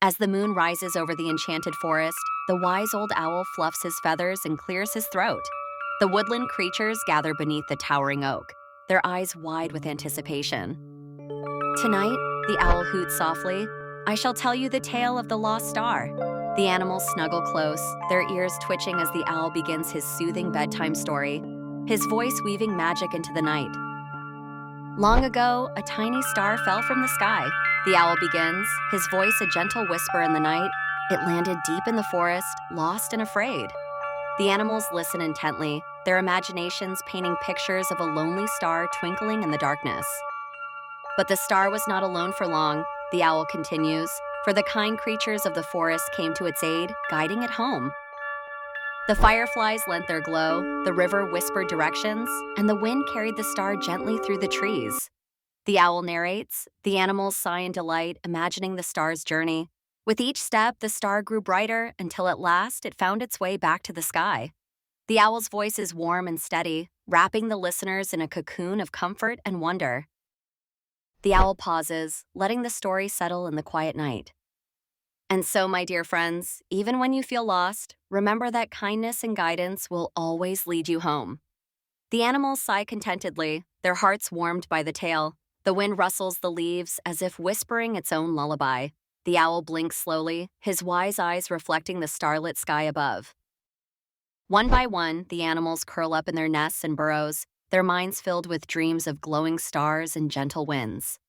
As the moon rises over the enchanted forest, the wise old owl fluffs his feathers and clears his throat. The woodland creatures gather beneath the towering oak, their eyes wide with anticipation. Tonight, the owl hoots softly, "I shall tell you the tale of the lost star." The animals snuggle close, their ears twitching as the owl begins his soothing bedtime story, his voice weaving magic into the night. Long ago, a tiny star fell from the sky. The owl begins, his voice a gentle whisper in the night. It landed deep in the forest, lost and afraid. The animals listen intently, their imaginations painting pictures of a lonely star twinkling in the darkness. But the star was not alone for long, the owl continues, for the kind creatures of the forest came to its aid, guiding it home. The fireflies lent their glow, the river whispered directions, and the wind carried the star gently through the trees. The owl narrates, the animals sigh in delight, imagining the star's journey. With each step, the star grew brighter until at last it found its way back to the sky. The owl's voice is warm and steady, wrapping the listeners in a cocoon of comfort and wonder. The owl pauses, letting the story settle in the quiet night. And so, my dear friends, even when you feel lost, remember that kindness and guidance will always lead you home. The animals sigh contentedly, their hearts warmed by the tale. The wind rustles the leaves as if whispering its own lullaby. The owl blinks slowly, his wise eyes reflecting the starlit sky above. One by one, the animals curl up in their nests and burrows, their minds filled with dreams of glowing stars and gentle winds.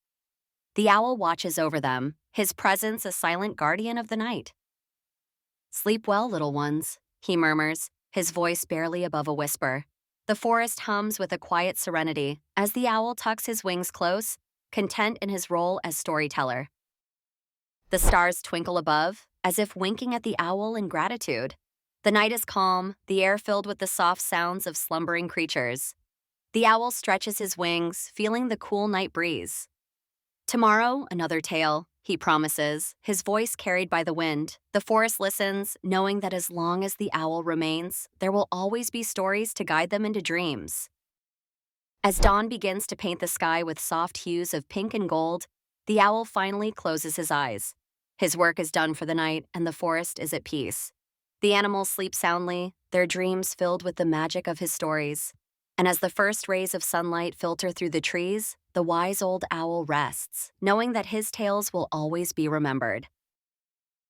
The owl watches over them, his presence a silent guardian of the night. "Sleep well, little ones," he murmurs, his voice barely above a whisper. The forest hums with a quiet serenity as the owl tucks his wings close, content in his role as storyteller. The stars twinkle above, as if winking at the owl in gratitude. The night is calm, the air filled with the soft sounds of slumbering creatures. The owl stretches his wings, feeling the cool night breeze. "Tomorrow, another tale," he promises, his voice carried by the wind. The forest listens, knowing that as long as the owl remains, there will always be stories to guide them into dreams. As dawn begins to paint the sky with soft hues of pink and gold, the owl finally closes his eyes. His work is done for the night, and the forest is at peace. The animals sleep soundly, their dreams filled with the magic of his stories. And as the first rays of sunlight filter through the trees, the wise old owl rests, knowing that his tales will always be remembered.